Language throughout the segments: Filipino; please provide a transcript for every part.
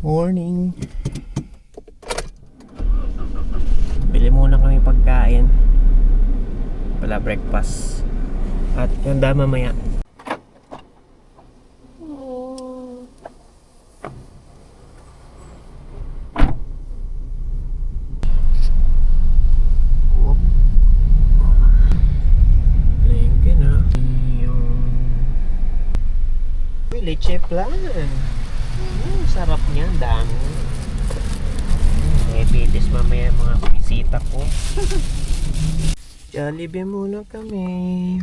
Morning. Bili muna kami pagkain. Wala breakfast. At ganda mamaya. Leche plan. Sarap niya, dami. May pitis mamaya mga bisita ko. Jollibee muna kami.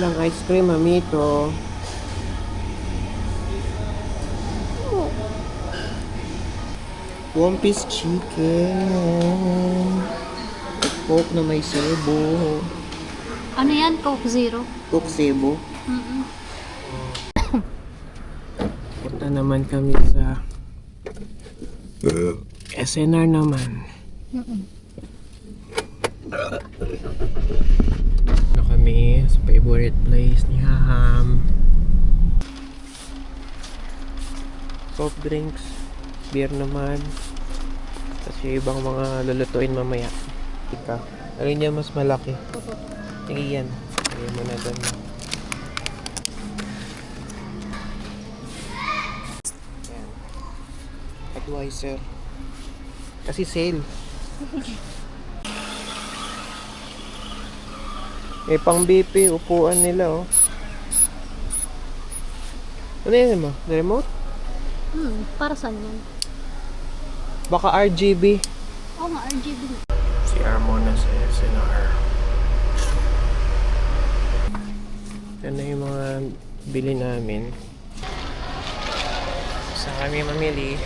Lang ice cream, mamito. One piece chicken. Coke na may sebo. Ano yan? Coke Zero? Coke sebo. Punta naman kami sa SNR naman. Ano kami sa favorite place ni Haham. Soft drinks, beer naman. Kasi ibang mga lulutuin mamaya. Ika. Alin niya mas malaki? Sige yan. Sige mo na doon. Advisor. Kasi sale. May pang BP, upuan nila oh. Ano yan mo? The remote? Para saan yan? Baka RGB. Oo nga, RGB. CR muna sa SNR. Yan na yung mga bili namin. Saan kami mamili?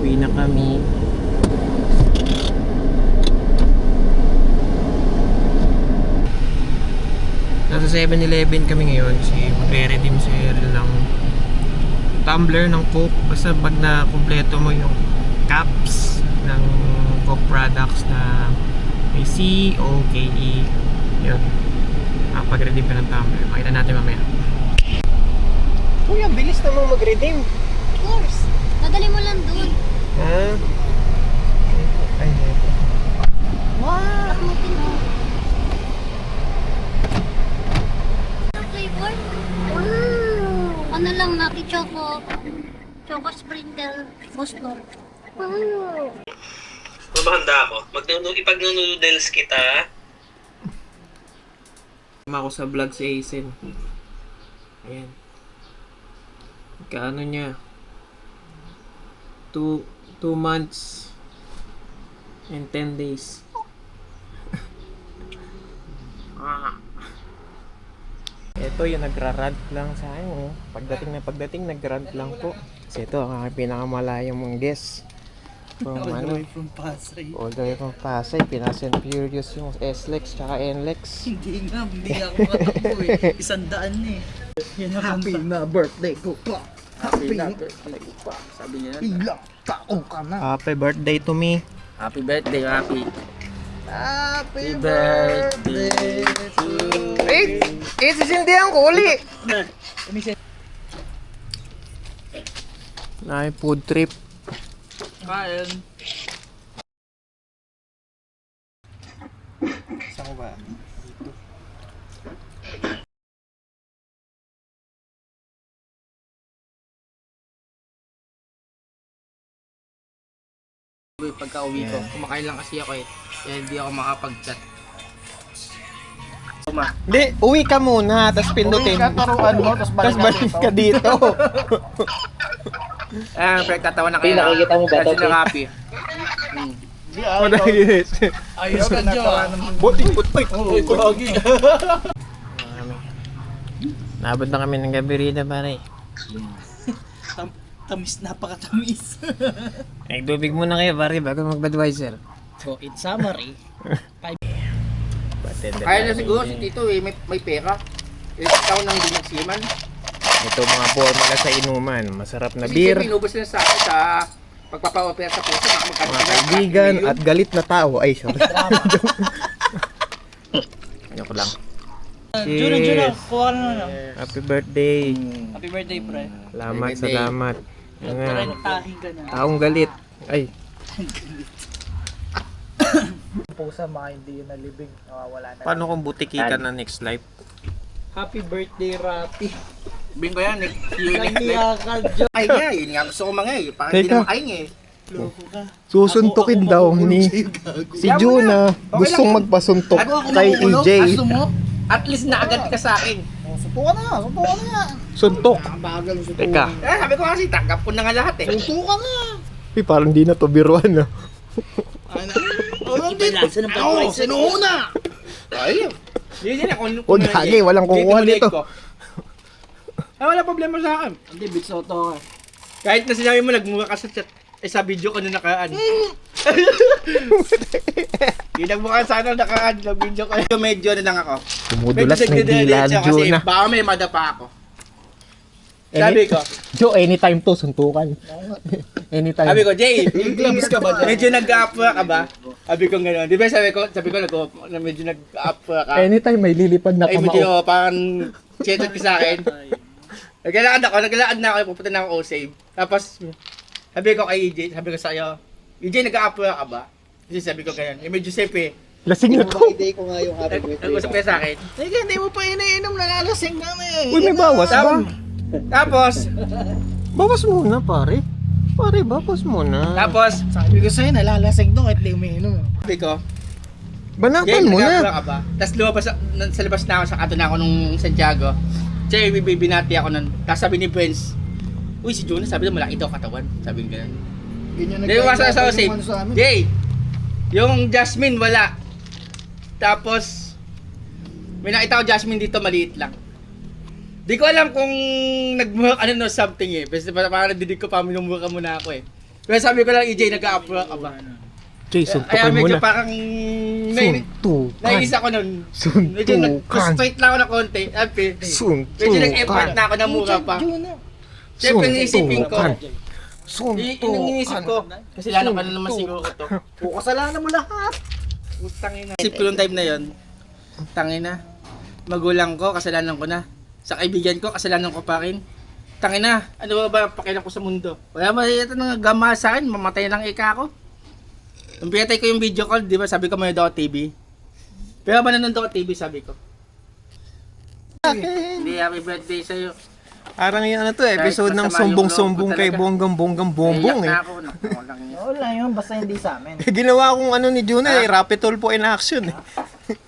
Uwi na kami. Nasa 7-Eleven kami ngayon kasi magre-redeem sale ng tumbler ng Coke. Basta pag na kumpleto mo yung caps ng Coke products na may C, O, K, E, yun, pag-redeem ka ng tumbler. Makita natin mamaya. Uy, ang bilis naman mag-redeem. Of course. Dadali mo lang doon. Ha? Ay, ito. Wow! Akmutin mo. Flavor? Wow! Ano lang, Naki Choco. Choco Sprinkle. Boston. Wow! Mamahanda ako. Ipag-noodles kita. Ako sa vlog si Aizen. Ayan. Kaano niya? 2 months and 10 days. Ito yung nagra-rant lang sa akin. Oh. Pagdating nagra-rant lang po. Kasi ito ang aking pinakamalayong mong guest. All the way from Pasay. Pinas and Furious yung S-Lex tsaka N-Lex. Hindi ako matakbo eh. 100 eh. Happy na birthday ko pa. Happy na birthday ko pa. Sabi niya na. Ilang taong ka na. Happy birthday to me. Happy birthday, Happy. Happy birthday to you. Sisindihan ko uli. Ay, food trip. Kain. Saan ko ba? Pagka uwi ko, kumakain lang kasi ako eh. Kaya hindi ako makapag-chat. Hindi, uwi ka muna, tapos pindutin. Uwi ka, taruan mo, tapos balik ka dito. Tatawa na kayo. Nakikita mo ba ito? Kasi Happy. Ayos ka dyan. Butik. Uy, kulagi. Naabot na kami ng gabi rito, pare. Tamis, napakatamis. Nagdubig muna kayo, pare, bago mag-Budweiser. So, in summary, kaya na siguro si Tito eh, may pera. Ikaw nang dinagsiman. Ito mga formula sa inuman. Masarap na Kasi beer. inubos na sa akin sa pagpapawapera sa puso. Mga kaibigan at galit na tao. Ay, sorry. Joke lang. Juna, kuha ka na. Happy birthday. Happy birthday, pre. Salamat, salamat. Tara, Nga, nagtahing ka na. taong galit. Ay, Pusa, mga hindi yun nalibing. Nawawala na. paano kung butikitan na next life? Happy birthday, Rapi. Bingo yan, next year, next life. Nangiya ka, Jo. Ay nga, yun nga gusto ko mga eh. Parang hindi Teka. naman kain eh. Loko ka. Susuntukin daw ni si Juna. Gustong magpasuntok kay EJ. Gusto mo? At least naagad ka sa akin. Sutukan na, sutukan na. Suntok. Bagal sutukan. Teka. Eh, sabi ko kasi, tanggap ko na nga lahat eh. Sutukan na. Parang di na to biruan na. Ibalasa ng Oo, Budweiser. sinuuna! Ay, yun yun ako. Huwag hagi, walang kukuha nito. Ah, wala problema sa akin. Hindi, Big Soto ka. Kahit na sinabi mo, nagmukha ka sa chat. Eh, sa video ko na nakaan. Yung nagmukha sana nakaan, nag-video ko. Medyo na lang ako. Dumudulas ng dilan, kasi Juna. baka may madapa ako. Sabi ko, Jo, anytime to, suntukan. Anytime. sabi ko, Jay, Gloves ka ba dyan? medyo nag-upwa ka ba? Sabi ko gano'n. Di ba sabi ko medyo nag-upwa ka. Anytime may lilipad na Ay, kamao. medyo parang chetot ka sa akin. Naglalakad na ako, pupunta na ako O-Save. Tapos, sabi ko kay EJ, sabi ko sa'yo, EJ, nag-upwa ka ba? Kasi sabi ko ganyan, eh medyo safe eh. Lasing na to. Day ko nga yung happy birthday. Nag-usap ka sa akin. Sige, hindi mo pa iniinom, nalalasing kami. Uy, may bawas ba? Tapos, Bawas muna, pare. Pare, bawas muna. tapos, Sabi ko sa'yo, nalalasing to kahit di umiinom. sabi ko, Banatan Jay, mo nag-upwa na. ka ba? Tapos lumabas, sa labas na ako, sa ato na ako nung Santiago. Jay, binati ako nun. Tapos sabi ni Prince, uy, si Jonas, sabi na malaki daw katawan. Sabi ko ganun. Yun yung Hindi ko sa nagkakaroon safe. ng ano sa amin. Jay, yung Jasmine wala. Tapos, may nakita ko Jasmine dito, maliit lang. Di ko alam kung nagmukha ano no something eh. Basta parang nadidig ko pa, minumukha muna ako eh. Pero sabi ko lang, EJ, nag-upload ka ba? Jay, Kaya suntukin mo medyo na. parang, Suntukan. naiisa ko nun. Medyo Suntukan. straight lang ako na konti. Medyo Suntukan. nag-effort na ako na mukha pa. Siyempre, naisipin ko. Iniisip ko. Kasi lalo ka na naman siguro to. Kasalanan mo lahat. Tangina. Isip ko nung time na yon. Tangina. Magulang ko, kasalanan ko na. Sa kaibigan ko, kasalanan ko pa rin. Tangina, ano ba pakialam ko sa mundo? Wala ba ito nang gama sa akin, mamatay lang ika ako. Nung pinatay ko yung video call, di ba sabi ko may daw TV. Pero ba nanonood ako TV, sabi ko. Hindi, happy birthday sa'yo. Parang yung ano to, episode ng masama yung sumbong-sumbong loob ko kay talaga. Bonggam-Bonggam-Bongbong Naiyak eh. na ako, walang yun. Wala yun, basta hindi sa amin. Ginawa kong ano ni Juna eh, Rapitol po in action eh.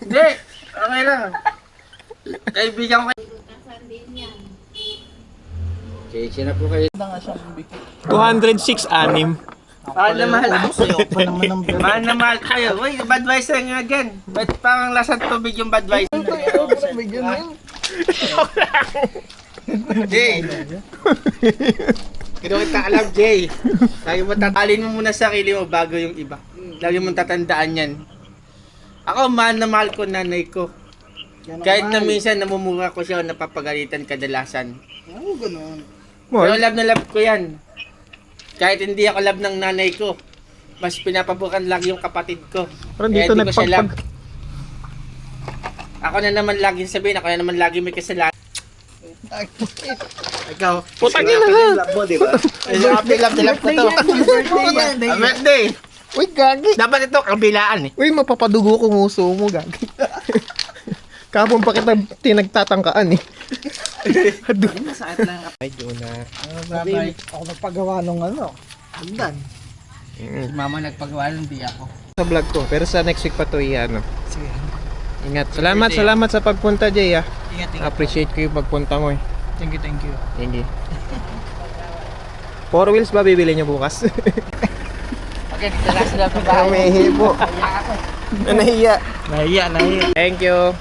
Hindi, okay lang. Kaibigan ko kayo. Okay, na po kayo. Hindi nga siyang bigay. 206 anim. Mahal na mahal. Sa'yo pa naman ng birthday. Mahal na mahal kayo. Uy, Budweiser nga again. Ba't parang lasang tubig yung Budweiser? Jay! Kaya kita alam, Jay. Lagi mo tatalin mo muna sarili mo bago yung iba. Lagi mo tatandaan yan. Ako, mahal na mahal ko nanay ko. Kahit na minsan namumura ko siya o napapagalitan kadalasan. Oo, ganun. Pero love na love ko yan. Kahit hindi ako love ng nanay ko, mas pinapabukan lagi yung kapatid ko. Parang Kaya dito hindi ko siya love. nagpagpag... Ako na naman lagi sabihin, ako na naman lagi may kasalanan. Ikaw. Putang ina ha! Love mo, di ba? Happy love na love ko to. Birthday yan. Birthday! Uy, gagi! Dapat ito kabilaan eh. Uy, mapapadugo kong uso mo, gagi. Kapon pa kita tinagtatangkaan eh. Sakit lang. Ay, Juna. Bye-bye. Ako nagpagawa nung ano. Hagdan. Mama nagpagawa nun, di ako. Sa vlog ko, pero sa next week pa to ano. Sige. Ingat. Salamat sa pagpunta, Jay ah. Ingat. Appreciate ko yung pagpunta mo eh. Thank you. Hindi. 4 wheels ba bibili niyo bukas? Okay, dito lang sila pa May hipo. Nahiya. Nahiya. Thank you.